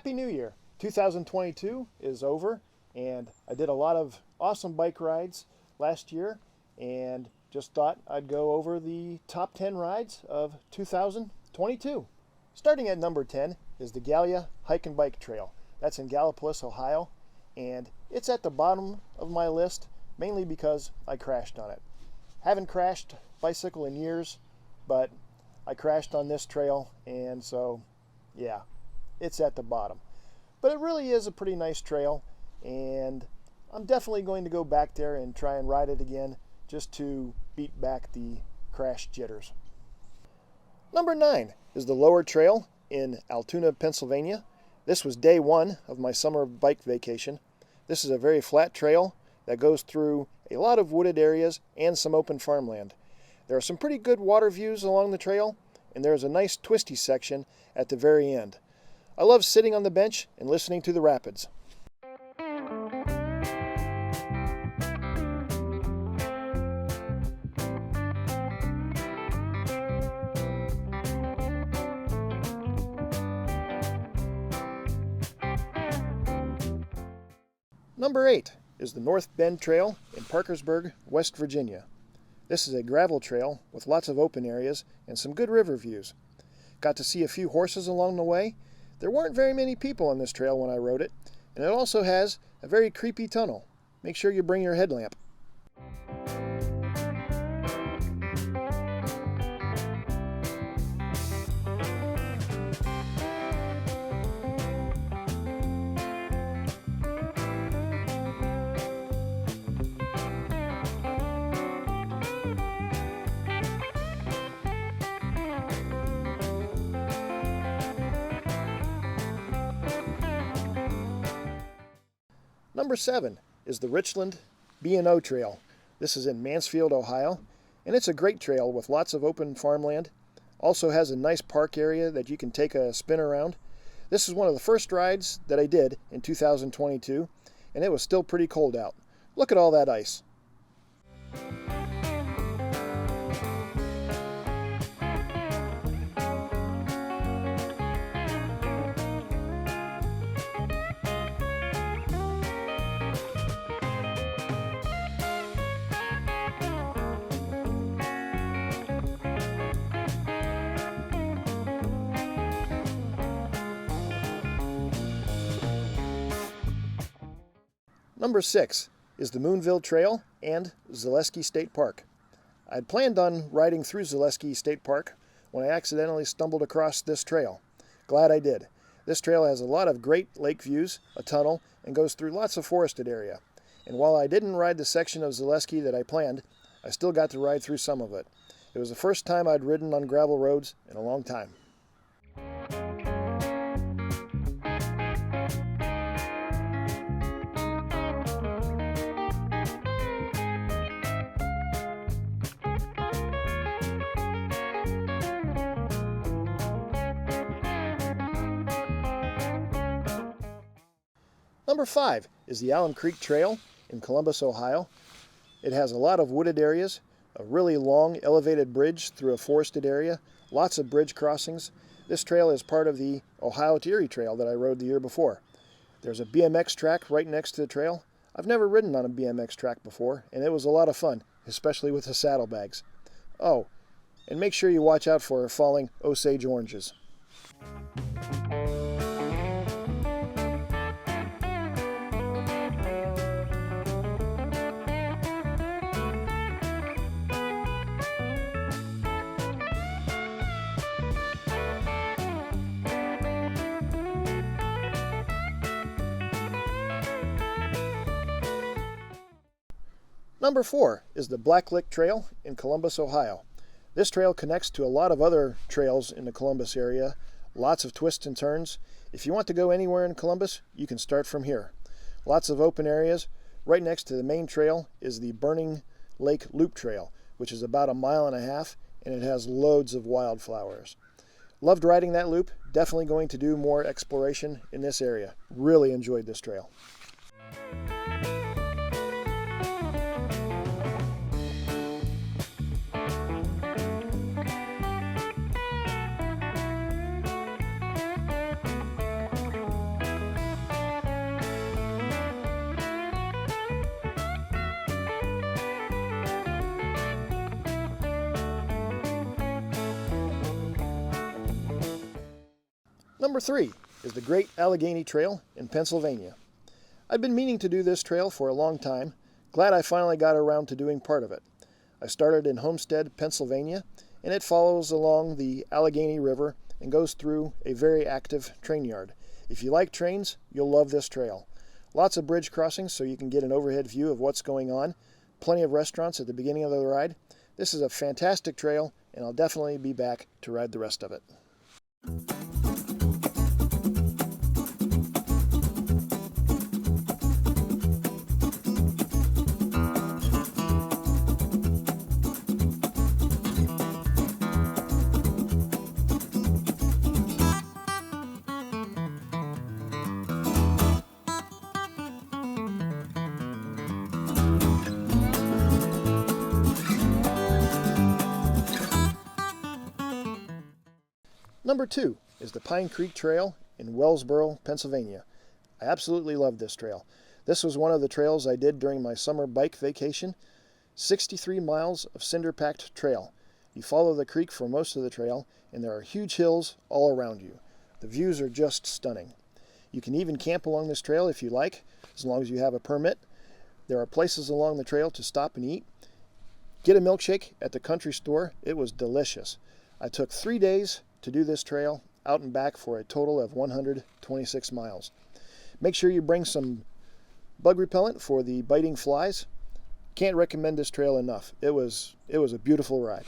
Happy New Year! 2022 is over, and I did a lot of awesome bike rides last year, and just thought I'd go over the top 10 rides of 2022. Starting at number 10 is the Gallia Hike and Bike Trail. That's in Gallipolis, Ohio, and it's at the bottom of my list mainly because I crashed on it. Haven't crashed bicycle in years, but I crashed on this trail, and so yeah, it's at the bottom. But it really is a pretty nice trail, and I'm definitely going to go back there and try and ride it again just to beat back the crash jitters. Number 9 is the Lower Trail in Altoona, Pennsylvania. This was day 1 of my summer bike vacation. This is a very flat trail that goes through a lot of wooded areas and some open farmland. There are some pretty good water views along the trail, and there's a nice twisty section at the very end. I love sitting on the bench and listening to the rapids. Number 8 is the North Bend Trail in Parkersburg, West Virginia. This is a gravel trail with lots of open areas and some good river views. Got to see a few horses along the way. There weren't very many people on this trail when I rode it, and it also has a very creepy tunnel. Make sure you bring your headlamp. Number 7 is the Richland B&O Trail. This is in Mansfield, Ohio, and it's a great trail with lots of open farmland. Also has a nice park area that you can take a spin around. This is one of the first rides that I did in 2022, and it was still pretty cold out. Look at all that ice. Number 6 is the Moonville Trail and Zaleski State Park. I had planned on riding through Zaleski State Park when I accidentally stumbled across this trail. Glad I did. This trail has a lot of great lake views, a tunnel, and goes through lots of forested area. And while I didn't ride the section of Zaleski that I planned, I still got to ride through some of it. It was the first time I'd ridden on gravel roads in a long time. Number 5 is the Alum Creek Trail in Columbus, Ohio. It has a lot of wooded areas, a really long elevated bridge through a forested area, lots of bridge crossings. This trail is part of the Ohio to Erie Trail that I rode the year before. There's a BMX track right next to the trail. I've never ridden on a BMX track before, and it was a lot of fun, especially with the saddlebags. Oh, and make sure you watch out for falling Osage oranges. Number 4 is the Blacklick Trail in Columbus, Ohio. This trail connects to a lot of other trails in the Columbus area, lots of twists and turns. If you want to go anywhere in Columbus, you can start from here. Lots of open areas. Right next to the main trail is the Burning Lake Loop Trail, which is about 1.5 miles, and it has loads of wildflowers. Loved riding that loop. Definitely going to do more exploration in this area. Really enjoyed this trail. Number 3 is the Great Allegheny Trail in Pennsylvania. I've been meaning to do this trail for a long time. Glad I finally got around to doing part of it. I started in Homestead, Pennsylvania, and it follows along the Allegheny River and goes through a very active train yard. If you like trains, you'll love this trail. Lots of bridge crossings so you can get an overhead view of what's going on. Plenty of restaurants at the beginning of the ride. This is a fantastic trail, and I'll definitely be back to ride the rest of it. Number 2 is the Pine Creek Trail in Wellsboro, Pennsylvania. I absolutely love this trail. This was one of the trails I did during my summer bike vacation. 63 miles of cinder-packed trail. You follow the creek for most of the trail, and there are huge hills all around you. The views are just stunning. You can even camp along this trail if you like, as long as you have a permit. There are places along the trail to stop and eat. Get a milkshake at the country store. It was delicious. I took 3 days to do this trail out and back for a total of 126 miles. Make sure you bring some bug repellent for the biting flies. Can't recommend this trail enough. It was a beautiful ride.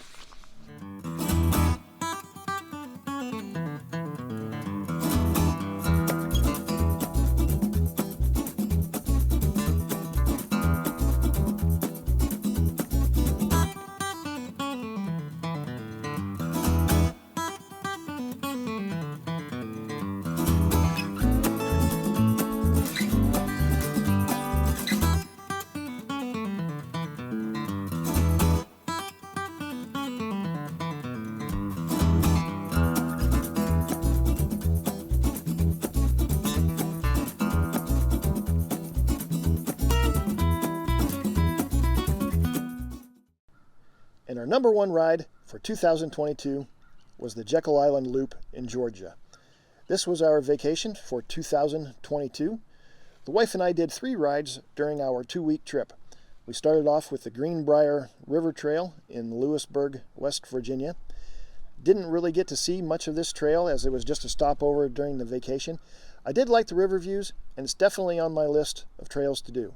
And our number 1 ride for 2022 was the Jekyll Island Loop in Georgia. This was our vacation for 2022. The wife and I did 3 rides during our 2-week trip. We started off with the Greenbriar River Trail in Lewisburg, West Virginia. Didn't really get to see much of this trail as it was just a stopover during the vacation. I did like the river views, and it's definitely on my list of trails to do.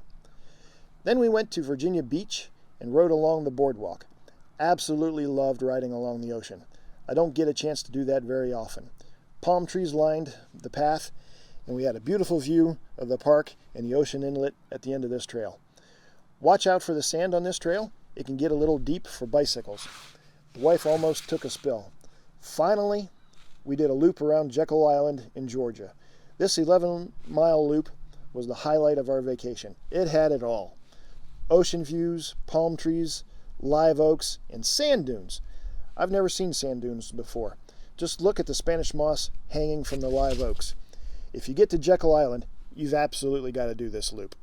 Then we went to Virginia Beach and rode along the boardwalk. Absolutely loved riding along the ocean. I don't get a chance to do that very often. Palm trees lined the path, and we had a beautiful view of the park and the ocean inlet at the end of this trail. Watch out for the sand on this trail. It can get a little deep for bicycles. The wife almost took a spill. Finally, we did a loop around Jekyll Island in Georgia. This 11-mile loop was the highlight of our vacation. It had it all. Ocean views, palm trees, live oaks, and sand dunes. I've never seen sand dunes before. Just look at the Spanish moss hanging from the live oaks. If you get to Jekyll Island, you've absolutely got to do this loop.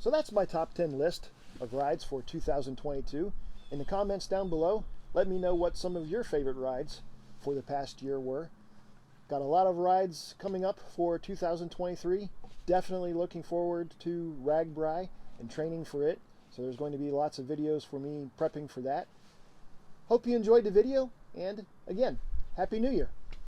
So that's my top 10 list of rides for 2022. In the comments down below, let me know what some of your favorite rides for the past year were. Got a lot of rides coming up for 2023. Definitely looking forward to RAGBRAI and training for it. So there's going to be lots of videos for me prepping for that. Hope you enjoyed the video, and again, Happy New Year!